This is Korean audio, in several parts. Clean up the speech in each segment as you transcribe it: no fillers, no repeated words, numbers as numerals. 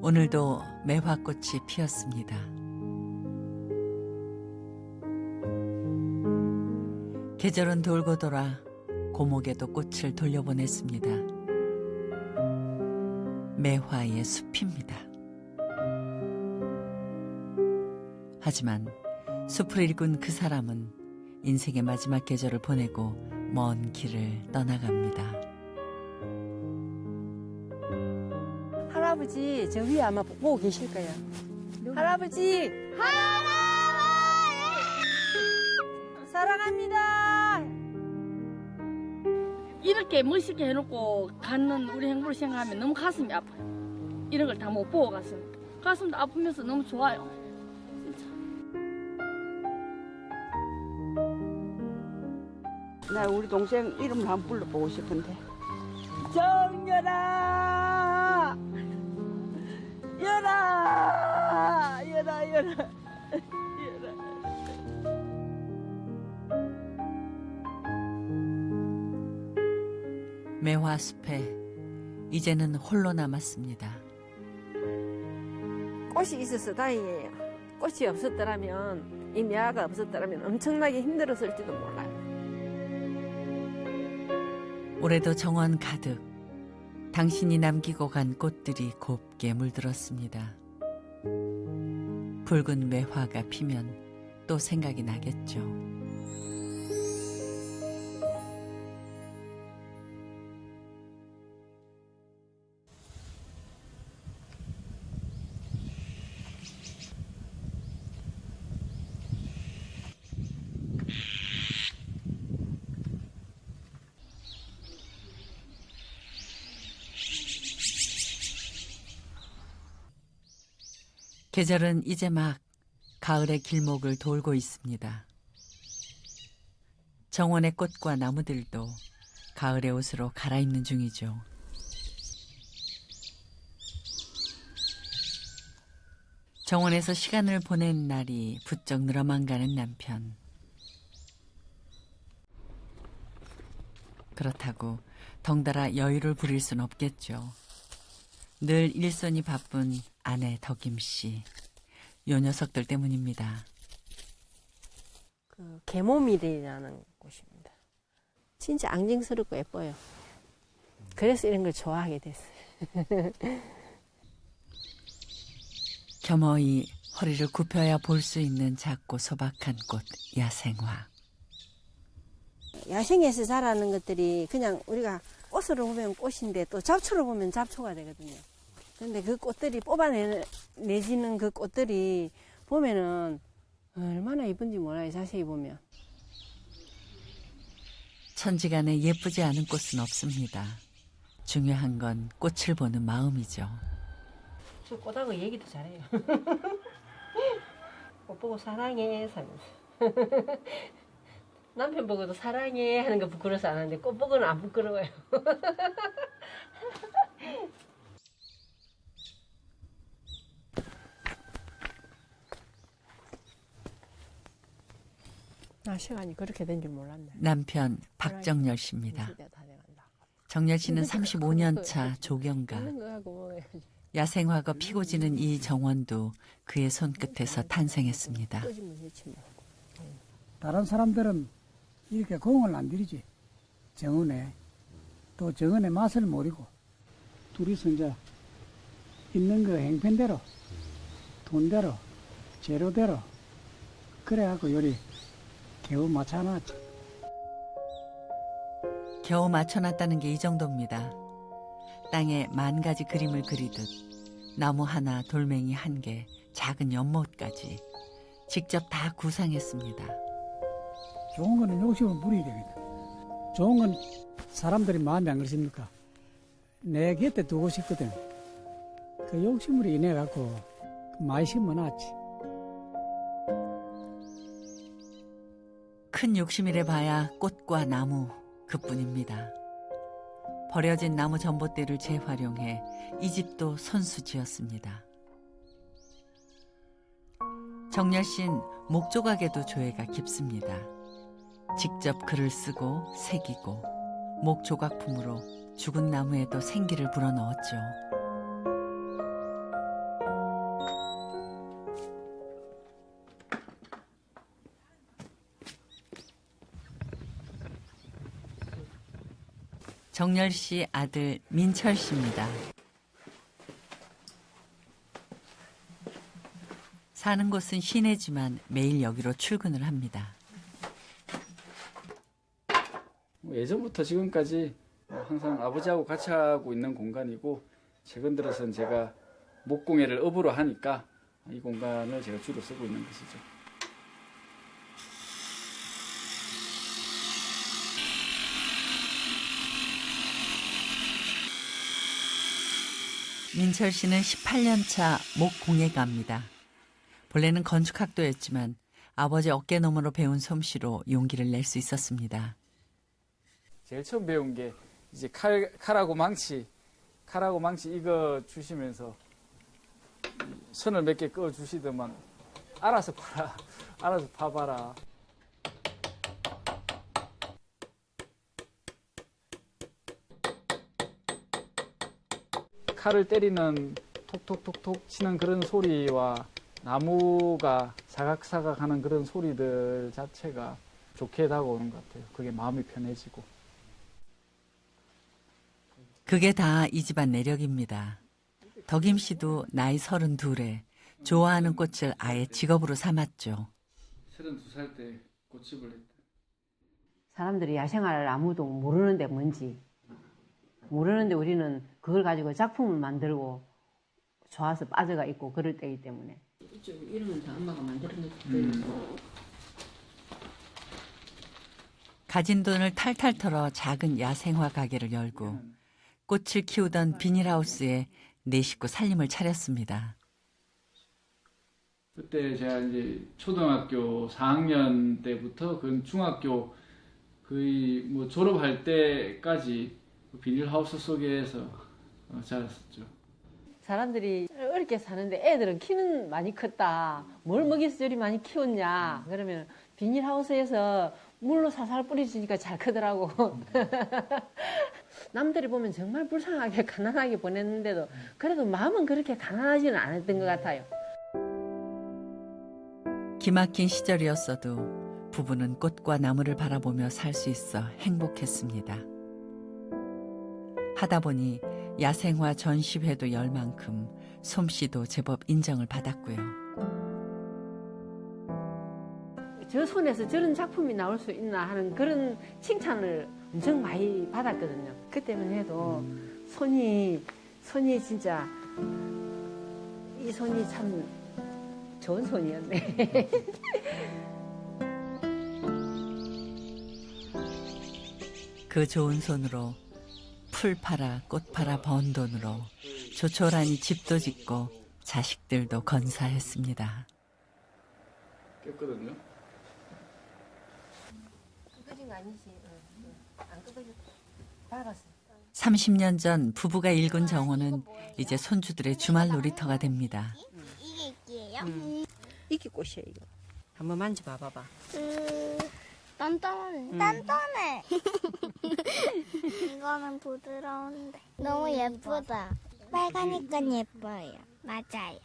오늘도 매화꽃이 피었습니다. 계절은 돌고 돌아 고목에도 꽃을 돌려보냈습니다. 매화의 숲입니다. 하지만 숲을 일군 그 사람은 인생의 마지막 계절을 보내고 먼 길을 떠나갑니다. 할아버지 저 위에 아마 보고 계실 거예요. 할아버지! 사랑합니다! 이렇게 멋있게 해놓고 가는 우리 행보를 생각하면 너무 가슴이 아파요. 이런 걸 다 못 보고 갔으니까. 가슴도 아프면서 너무 좋아요. 진짜. 나 우리 동생 이름을 한번 불러보고 싶은데. 정연아! 연아! 연아, 연아. 매화숲에 이제는 홀로 남았습니다. 꽃이 있어서 다행이에요. 꽃이 없었더라면, 이 매화가 없었더라면 엄청나게 힘들었을지도 몰라요. 올해도 정원 가득 당신이 남기고 간 꽃들이 곱게 물들었습니다. 붉은 매화가 피면 또 생각이 나겠죠. 계절은 이제 막 가을의 길목을 돌고 있습니다. 정원의 꽃과 나무들도 가을의 옷으로 갈아입는 중이죠. 정원에서 시간을 보낸 날이 부쩍 늘어만 가는 남편. 그렇다고 덩달아 여유를 부릴 순 없겠죠. 늘 일손이 바쁜 아내 덕임 씨, 요 녀석들 때문입니다. 그 계모밀이라는 곳입니다. 진짜 앙증스럽고 예뻐요. 그래서 이런 걸 좋아하게 됐어요. 겸허히 허리를 굽혀야 볼 수 있는 작고 소박한 꽃, 야생화. 야생에서 자라는 것들이 그냥 우리가 꽃으로 보면 꽃인데 또 잡초로 보면 잡초가 되거든요. 근데 그 꽃들이 뽑아내지는 그 꽃들이 보면은 얼마나 이쁜지 몰라요, 자세히 보면. 천지간에 예쁘지 않은 꽃은 없습니다. 중요한 건 꽃을 보는 마음이죠. 저 꽃하고 얘기도 잘해요. 꽃 보고 사랑해, 하면서. 남편 보고도 사랑해 하는 거 부끄러워서 안 하는데 꽃 보고는 안 부끄러워요. 시간이 그렇게 된 줄 몰랐네. 남편 박정열 씨입니다. 정열 씨는 35년 차 조경가. 야생화가 피고 지는 이 정원도 그의 손끝에서 탄생했습니다. 다른 사람들은 이렇게 공을 안 들이지. 정원에. 또 정원의 맛을 모르고 둘이서 이제 있는 그 행편대로 돈대로 재료대로 그래갖고 요리 겨우 맞춰놨지. 겨우 맞춰놨다는 게 이 정도입니다. 땅에 만 가지 그림을 그리듯 나무 하나, 돌멩이 한 개, 작은 연못까지 직접 다 구상했습니다. 좋은 거는 욕심을 부려야 되겠다. 좋은 건 사람들이 마음에 안 그러십니까? 내 곁에 두고 싶거든. 그 욕심으로 인해 갖고 많이 심어놨지. 큰 욕심이래 봐야 꽃과 나무 그뿐입니다. 버려진 나무 전봇대를 재활용해 이 집도 손수지었습니다. 정열 씨는 목조각에도 조예가 깊습니다. 직접 글을 쓰고 새기고 목조각품으로 죽은 나무에도 생기를 불어넣었죠. 정열 씨 아들 민철 씨입니다. 사는 곳은 시내지만 매일 여기로 출근을 합니다. 예전부터 지금까지 항상 아버지하고 같이 하고 있는 공간이고, 최근 들어서는 제가 목공예를 업으로 하니까 이 공간을 제가 주로 쓰고 있는 것이죠. 민철 씨는 18년 차 목공예가입니다. 본래는 건축학도였지만 아버지 어깨너머로 배운 솜씨로 용기를 낼 수 있었습니다. 제일 처음 배운 게 이제 칼하고 망치 이거 주시면서 선을 몇 개 그어 주시더만 알아서 파봐라. 칼을 때리는 톡톡톡톡 치는 그런 소리와 나무가 사각사각 하는 그런 소리들 자체가 좋게 다가오는 것 같아요. 그게 마음이 편해지고. 그게 다 이 집안 내력입니다. 덕임 씨도 나이 32에 좋아하는 꽃을 아예 직업으로 삼았죠. 32살 때 꽃집을 했다. 사람들이 야생화를 아무도 모르는데 뭔지 모르는데 우리는 그걸 가지고 작품을 만들고 좋아서 빠져가 있고 그럴 때이기 때문에 이런 건 다 엄마가 만드는 것들. 가진 돈을 탈탈 털어 작은 야생화 가게를 열고 꽃을 키우던 비닐하우스에 네 식구 살림을 차렸습니다. 그때 제가 이제 초등학교 4학년 때부터 그 중학교 거의 뭐 졸업할 때까지 그 비닐하우스 속에서 자랐었죠. 사람들이 어렵게 사는데 애들은 키는 많이 컸다. 뭘 먹여서 저리 많이 키웠냐. 그러면 비닐하우스에서 물로 살살 뿌려주니까 잘 크더라고. 남들이 보면 정말 불쌍하게 가난하게 보냈는데도 그래도 마음은 그렇게 가난하지는 않았던 것 같아요. 기막힌 시절이었어도 부부는 꽃과 나무를 바라보며 살 수 있어 행복했습니다. 하다 보니 야생화 전시회도 열 만큼 솜씨도 제법 인정을 받았고요. 저 손에서 저런 작품이 나올 수 있나 하는 그런 칭찬을 엄청 많이 받았거든요. 그때만 해도 손이 진짜 이 손이 참 좋은 손이었네. 그 좋은 손으로 풀 팔아 꽃 팔아 번 돈으로 조촐하니 집도 짓고 자식들도 건사했습니다. 깼거든요. 끄거진 거 아니지? 안 끄거진 박았어. 30년 전 부부가 일군 정원은 이제 손주들의 주말 놀이터가 됩니다. 이게 이게요? 이게 꽃이에요, 이거. 한번 만져봐봐. 단단하네. 단단해. 이거는 부드러운데. 너무 예쁘다. 빨가니까 예뻐요. 맞아요.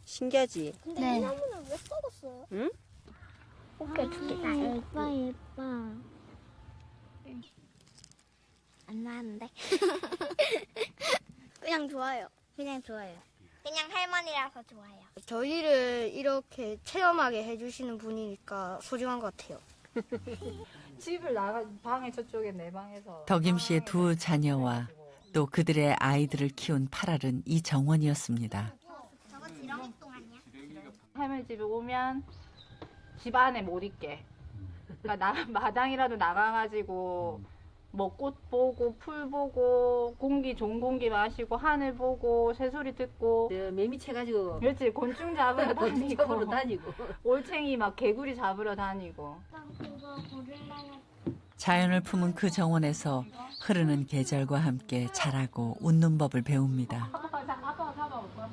신기하지? 근데 네. 이 나무는 왜 썩었어요? 응? 꽃게 두 개. 예뻐. 안 나는데. 그냥 좋아요. 그냥 할머니라서 좋아요. 저희를 이렇게 체험하게 해주시는 분이니까 소중한 것 같아요. 집을 방에 저쪽에 내 방에서 덕임 씨의 두 자녀와 또 그들의 아이들을 키운 8알은 이 정원이었습니다. 저거 지렁이똥 아니야? 할머니 집에 오면 집 안에 못 있게. 그러니까 마당이라도 나가가지고 뭐 꽃 보고 풀 보고 공기 좋은 공기 마시고 하늘 보고 새소리 듣고 매미 채가지고 그렇지 곤충 잡으러 다니고 잡으러 다니고. 올챙이 막 개구리 잡으러 다니고 그거 고를라면 자연을 품은 그 정원에서 흐르는 계절과 함께 자라고 웃는 법을 배웁니다. 아빠가 잡아올 거야.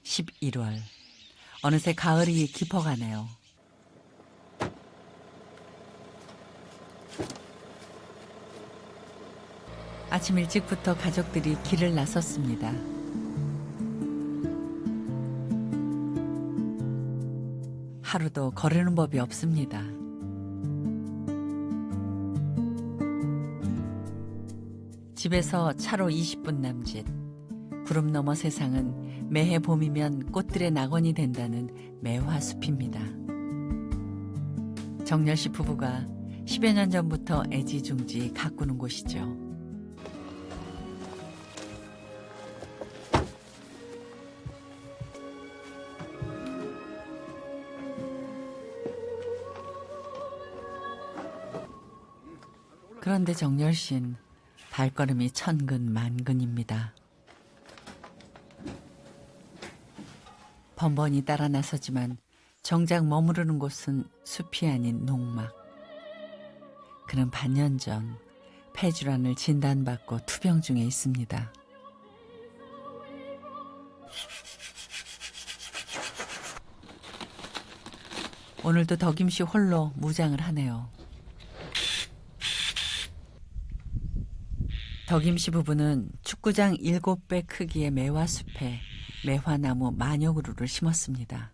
11월. 어느새 가을이 깊어가네요. 아침 일찍부터 가족들이 길을 나섰습니다. 하루도 거르는 법이 없습니다. 집에서 차로 20분 남짓. 구름 너머 세상은 매해 봄이면 꽃들의 낙원이 된다는 매화숲입니다. 정열 씨 부부가 10여 년 전부터 애지중지 가꾸는 곳이죠. 그런데 정열 씨는 발걸음이 천근만근입니다. 번번이 따라 나서지만 정작 머무르는 곳은 숲이 아닌 농막. 그는 반년 전 폐질환을 진단받고 투병 중에 있습니다. 오늘도 덕임씨 홀로 무장을 하네요. 덕임씨 부부는 축구장 7배 크기의 매화숲에 매화나무 만여 그루를 심었습니다.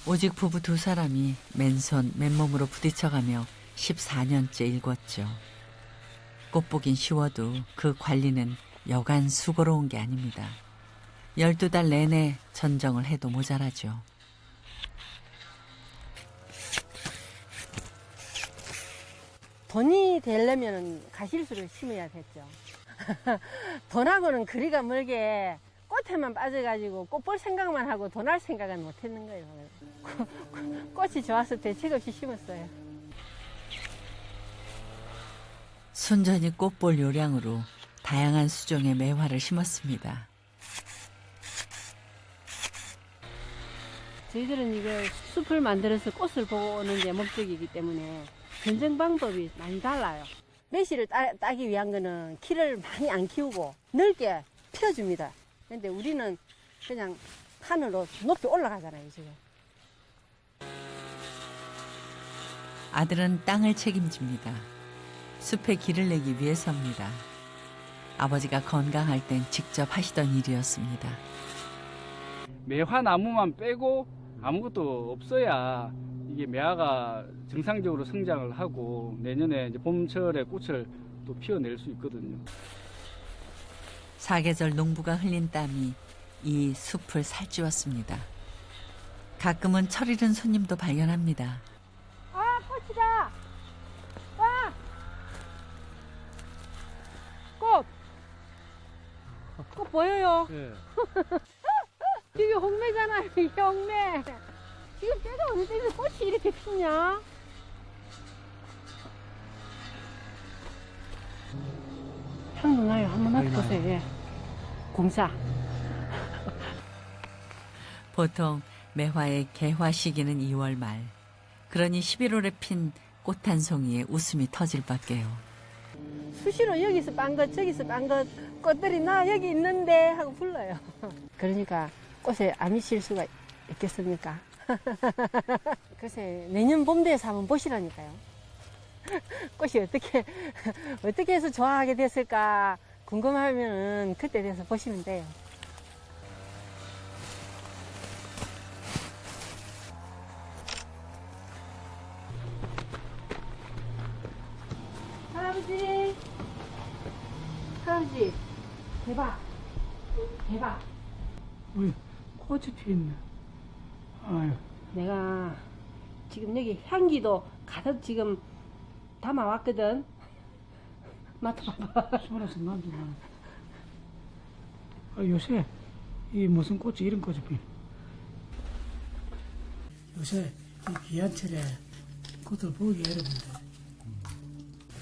오직 부부 두 사람이 맨손 맨몸으로 부딪혀가며 14년째 일궜죠. 꽃보긴 쉬워도 그 관리는 여간 수고로운 게 아닙니다. 12달 내내 전정을 해도 모자라죠. 돈이 되려면 가실수를 심어야겠죠. 돈하고는 거리가 멀게 꽃에만 빠져가지고 꽃 볼 생각만 하고 돈 할 생각은 못 했는 거예요. 꽃이 좋아서 대책 없이 심었어요. 순전히 꽃 볼 요량으로 다양한 수종의 매화를 심었습니다. 저희들은 이거 숲을 만들어서 꽃을 보고 오는 게 목적이기 때문에 전정 방법이 많이 달라요. 매실을 따기 위한 거는 키를 많이 안 키우고 넓게 피워줍니다. 근데 우리는 그냥 하늘로 높이 올라가잖아요, 지금. 아들은 땅을 책임집니다. 숲에 길을 내기 위해서입니다. 아버지가 건강할 땐 직접 하시던 일이었습니다. 매화나무만 빼고 아무것도 없어야 이게 매화가 정상적으로 성장을 하고 내년에 이제 봄철에 꽃을 또 피워낼 수 있거든요. 사계절 농부가 흘린 땀이 이 숲을 살찌웠습니다. 가끔은 철 잃은 손님도 발견합니다. 아, 꽃이다! 와! 꽃! 꽃 보여요? 네. 이게 홍매잖아요, 이게 홍매. 지금 때가 어느 때인데 꽃이 이렇게 피냐? 향도 나요. 한번 맡아보세요. 예. 공사. 보통 매화의 개화 시기는 2월 말. 그러니 11월에 핀 꽃 한 송이에 웃음이 터질 밖에요. 수시로 여기서 빤 것, 저기서 빤 것, 꽃들이 나 여기 있는데 하고 불러요. 그러니까 꽃에 암이 실 수가 있겠습니까? 글쎄, 내년 봄 돼서 한번 보시라니까요. 꽃이 어떻게 해서 좋아하게 됐을까 궁금하면은 그때 돼서 보시면 돼요. 할아버지, 할아버지, 대박, 대박. 우리 꽃이 피었네. 아유, 내가 지금 여기 향기도 가득 지금 담아왔거든. 맡아봐봐. 손에서 만지면. 아, 요새 이 무슨 꽃이 이런 꽃이 피. 요새 이 귀한철에 꽃을 보기 어려운데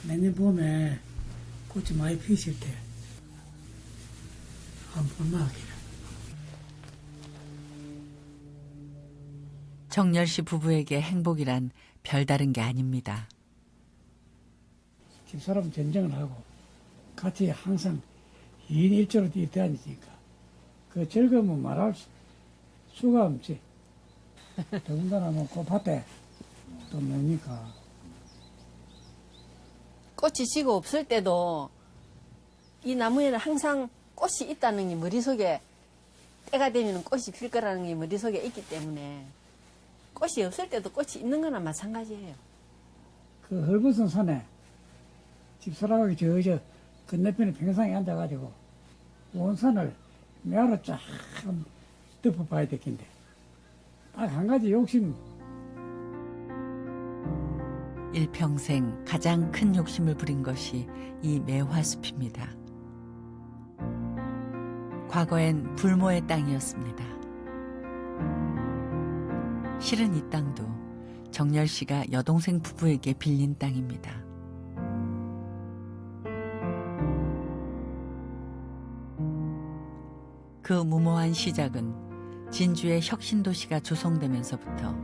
내년 봄에 꽃이 많이 피실 때 한번 나기를. 정열 씨 부부에게 행복이란 별다른 게 아닙니다. 집사람 전쟁을 하고 같이 항상 2인 1조로 뛰어다니니까 그 즐거움은 말할 수가 없지. 더군다나 뭐 꽃밭에 또 뭡니까. 꽃이 지고 없을 때도 이 나무에는 항상 꽃이 있다는 게 머릿속에 때가 되면 꽃이 필 거라는 게 머릿속에 있기 때문에 꽃이 없을 때도 꽃이 있는 거나 마찬가지예요. 그 헐벗은 산에 집사람이 저 건너편에 평상에 앉아가지고 온 산을 매화로 쫙 덮어봐야 되겠는데 딱 한 가지 욕심. 일평생 가장 큰 욕심을 부린 것이 이 매화숲입니다. 과거엔 불모의 땅이었습니다. 실은 이 땅도 정열 씨가 여동생 부부에게 빌린 땅입니다. 그 무모한 시작은 진주의 혁신도시가 조성되면서부터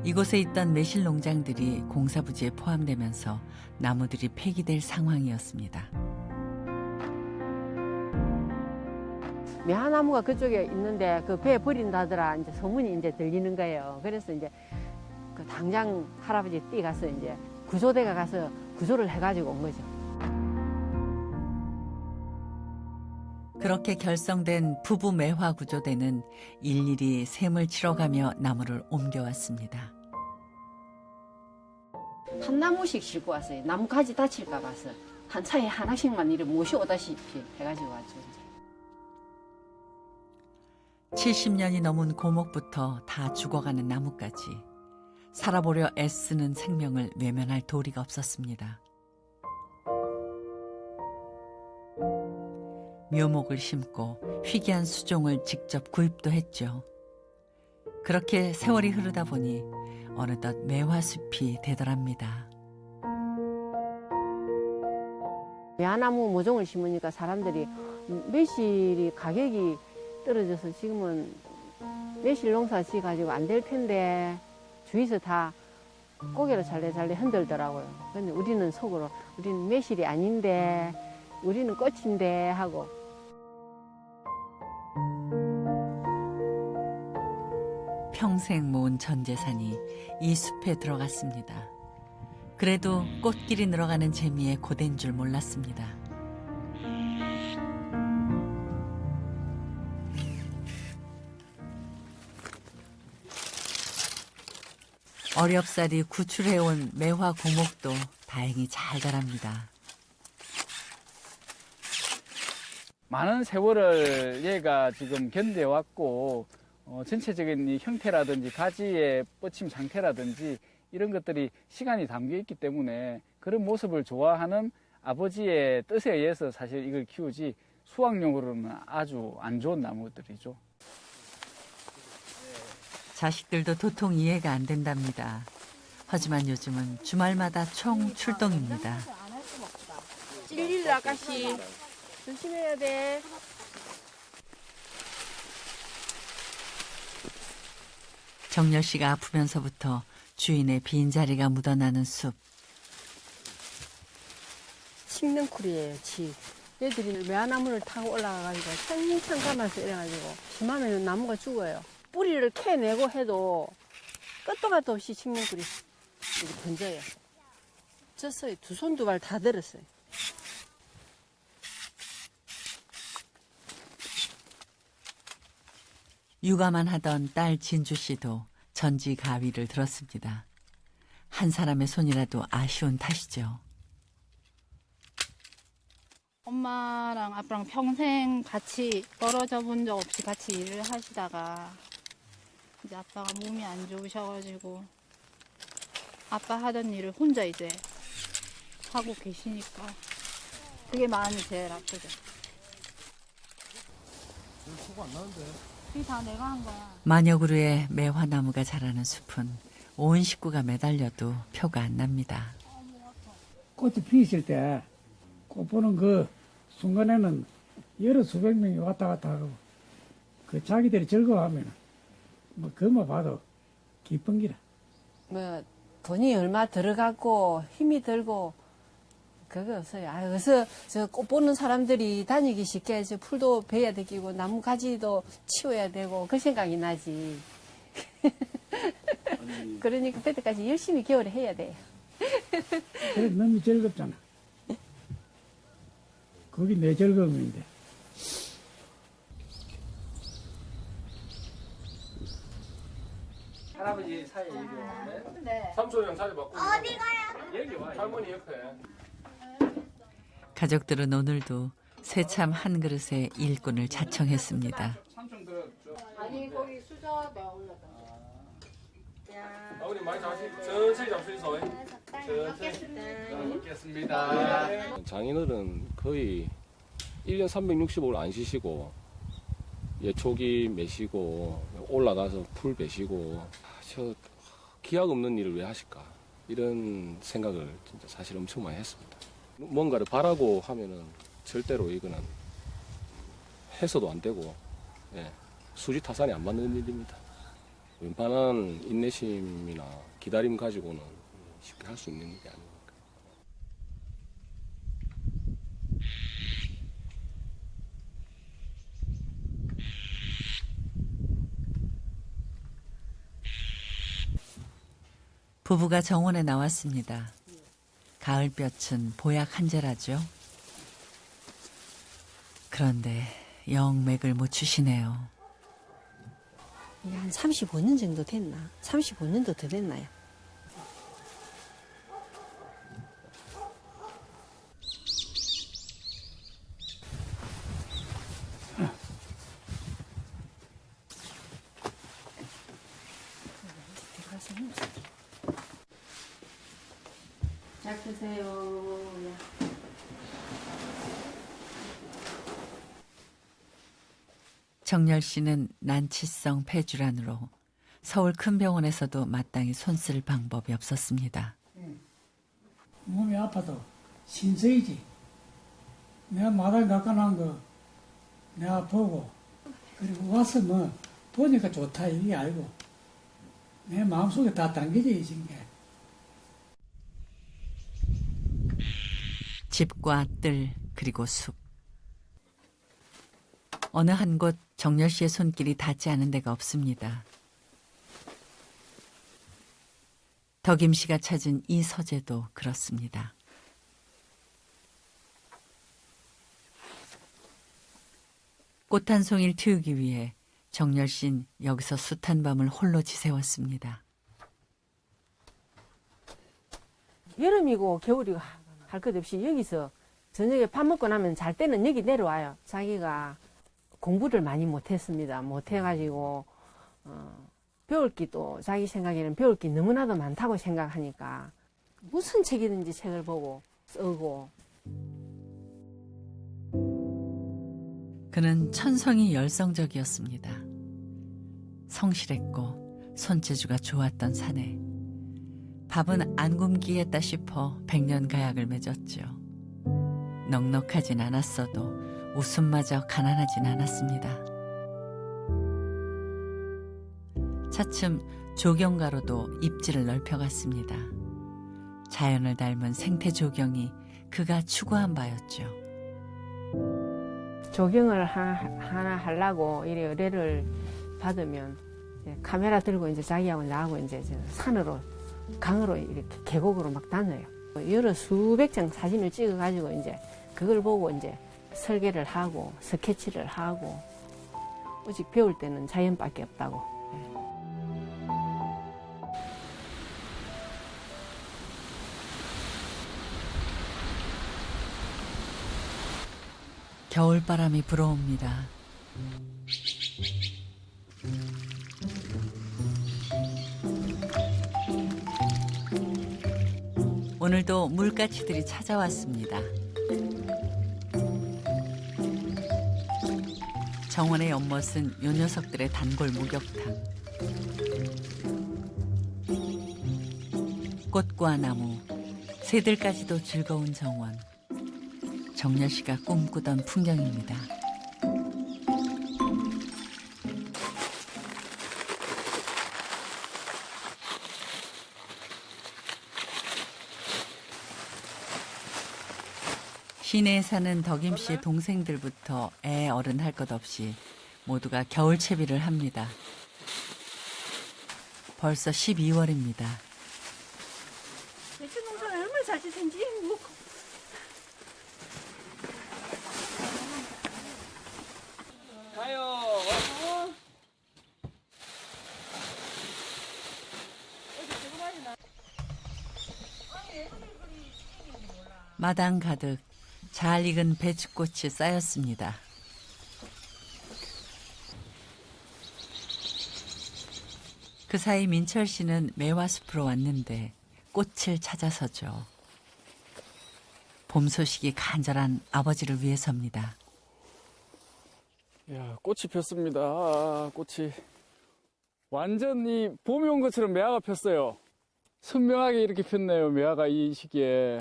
이곳에 있던 매실 농장들이 공사부지에 포함되면서 나무들이 폐기될 상황이었습니다. 매화나무가 그쪽에 있는데 그 배 버린다더라 이제 소문이 이제 들리는 거예요. 그래서 이제 그 당장 할아버지 뛰가서 이제 구조대가 가서 구조를 해가지고 온 거죠. 그렇게 결성된 부부 매화 구조대는 일일이 샘을 치러가며 나무를 옮겨왔습니다. 한 나무씩 싣고 왔어요. 나무 가지 다칠까 봐서 한 차에 하나씩만 이렇게 모셔오다시피 해가지고 왔죠. 이제. 70년이 넘은 고목부터 다 죽어가는 나무까지 살아보려 애쓰는 생명을 외면할 도리가 없었습니다. 묘목을 심고 희귀한 수종을 직접 구입도 했죠. 그렇게 세월이 흐르다 보니 어느덧 매화숲이 되더랍니다. 매화나무 모종을 심으니까 사람들이 매실이 가격이 떨어져서 지금은 매실 농사 지어가지고 안 될 텐데 주위에서 다 고개를 잘래잘래 흔들더라고요. 근데 우리는 속으로 우리는 매실이 아닌데 우리는 꽃인데 하고. 평생 모은 전 재산이 이 숲에 들어갔습니다. 그래도 꽃길이 늘어가는 재미에 고된 줄 몰랐습니다. 어렵사리 구출해온 매화 고목도 다행히 잘 자랍니다. 많은 세월을 얘가 지금 견뎌왔고 전체적인 이 형태라든지 가지의 뻗침 상태라든지 이런 것들이 시간이 담겨 있기 때문에 그런 모습을 좋아하는 아버지의 뜻에 의해서 사실 이걸 키우지 수확용으로는 아주 안 좋은 나무들이죠. 자식들도 도통 이해가 안 된답니다. 하지만 요즘은 주말마다 총 출동입니다. 찔릴 아가씨 조심해야 돼. 정열 씨가 아프면서부터 주인의 빈자리가 묻어나는 숲. 칡넝쿨이에요, 칡. 얘들이 매화나무를 타고 올라가가지고 천천 감아서 이래가지고 심하면 나무가 죽어요. 뿌리를 캐내고 해도 끝도 맛도 없이 칡넝쿨이 이렇게 번져요. 졌어요. 두 손 두 발 다 들었어요. 육아만 하던 딸 진주 씨도 전지 가위를 들었습니다. 한 사람의 손이라도 아쉬운 탓이죠. 엄마랑 아빠랑 평생 같이 떨어져 본 적 없이 같이 일을 하시다가 이제 아빠가 몸이 안 좋으셔가지고 아빠 하던 일을 혼자 이제 하고 계시니까 그게 마음이 제일 아프죠. 이게 다 내가 한 거야. 마녀 그루의 매화나무가 자라는 숲은 온 식구가 매달려도 표가 안 납니다. 꽃이 피었을 때 꽃 보는 그 순간에는 여러 수백 명이 왔다 갔다 하고 그 자기들이 즐거워하면 뭐 그것만 봐도 기쁜 기라. 뭐 돈이 얼마 들어가고 힘이 들고 그거 없어요. 아, 어서 저 꽃 보는 사람들이 다니기 쉽게 저 풀도 베야 되고 나무 가지도 치워야 되고 그 생각이 나지. 그러니까 그때까지 열심히 겨울에 해야 돼. 그래 너무 즐겁잖아. 그게 내 즐거움인데. 할아버지 차에 이거. 네. 삼촌이랑 자리 바꾸고 어디 가요? 여기 와 할머니 옆에. 가족들은 오늘도 새참 한 그릇의 일꾼을 자청했습니다. 삼촌들 아니 거기 수저 내가 올렸다. 아버님 많이 잡으시 천천히 잡수이소. 천천히 먹겠습니다. 장인어른 거의 1년 365일 안 쉬시고 예초기 매시고 올라가서 풀 베시고 저 기약 없는 일을 왜 하실까 이런 생각을 진짜 사실 엄청 많이 했습니다. 뭔가를 바라고 하면은 절대로 이거는 해서도 안 되고 수지타산이 안 맞는 일입니다. 웬만한 인내심이나 기다림 가지고는 쉽게 할 수 있는 일이 아닙니다. 부부가 정원에 나왔습니다. 가을볕은 보약 한제라죠. 그런데 영 맥을 못 추시네요. 이게 한 35년 정도 됐나? 35년도 더 됐나요? 잘 드세요. 정열 씨는 난치성 폐질환으로 서울 큰 병원에서도 마땅히 손 쓸 방법이 없었습니다. 몸이 아파도 신세이지. 내가 마당 깎아놓은 거 내가 보고 그리고 와서 뭐 보니까 좋다 이게 알고 내 마음속에 다 담겨져 있은 게. 집과 뜰 그리고 숲. 어느 한 곳 정열 씨의 손길이 닿지 않은 데가 없습니다. 덕임 씨가 찾은 이 서재도 그렇습니다. 꽃 한 송이를 틔우기 위해 정열 씨는 여기서 숱한 밤을 홀로 지새웠습니다. 여름이고 겨울이고 할 것 없이 여기서 저녁에 밥 먹고 나면 잘 때는 여기 내려와요. 자기가 공부를 많이 못했습니다. 못해가지고 배울 게도 자기 생각에는 배울 게 너무나도 많다고 생각하니까 무슨 책이든지 책을 보고 쓰고. 그는 천성이 열성적이었습니다. 성실했고 손재주가 좋았던 사내. 밥은 안 굶기겠다 싶어 백년가약을 맺었죠. 넉넉하진 않았어도 웃음마저 가난하진 않았습니다. 차츰 조경가로도 입지를 넓혀갔습니다. 자연을 닮은 생태 조경이 그가 추구한 바였죠. 조경을 하나 하려고 이래 의뢰를 받으면 이제 카메라 들고 이제 자기하고 나하고 이제 산으로 강으로 이렇게 계곡으로 막 다녀요. 여러 수백 장 사진을 찍어가지고 이제 그걸 보고 이제 설계를 하고 스케치를 하고 오직 배울 때는 자연밖에 없다고. 겨울바람이 불어옵니다. 오늘도 물가치들이 찾아왔습니다. 정원의 연못은 요 녀석들의 단골 목욕탕. 꽃과 나무, 새들까지도 즐거운 정원. 정열 씨가 꿈꾸던 풍경입니다. 시내에 사는 덕임 씨의 동생들부터 애 어른 할 것 없이 모두가 겨울 채비를 합니다. 벌써 12월입니다. 매출 농사가 얼마나 잘 지든지 뭐. 가요. 마당 가득 잘 익은 배추꽃이 쌓였습니다. 그 사이 민철 씨는 매화숲으로 왔는데 꽃을 찾아서죠. 봄 소식이 간절한 아버지를 위해서입니다. 야, 꽃이 폈습니다. 꽃이 완전히 봄이 온 것처럼 매화가 폈어요. 선명하게 이렇게 폈네요. 매화가 이 시기에.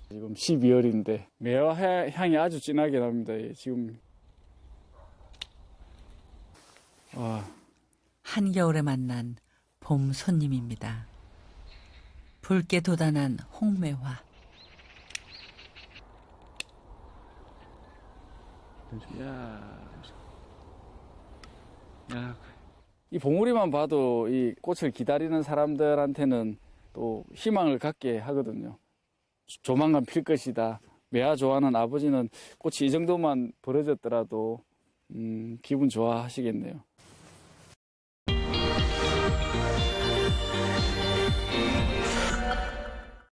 지금 12월인데 매화 향이 아주 진하게 납니다. 예, 지금 와. 한겨울에 만난 봄 손님입니다. 붉게 돋아난 홍매화. 이 봉우리만 봐도 이 꽃을 기다리는 사람들한테는 또 희망을 갖게 하거든요. 조만간 필 것이다. 매화 좋아하는 아버지는 꽃이 이 정도만 벌어졌더라도 기분 좋아하시겠네요.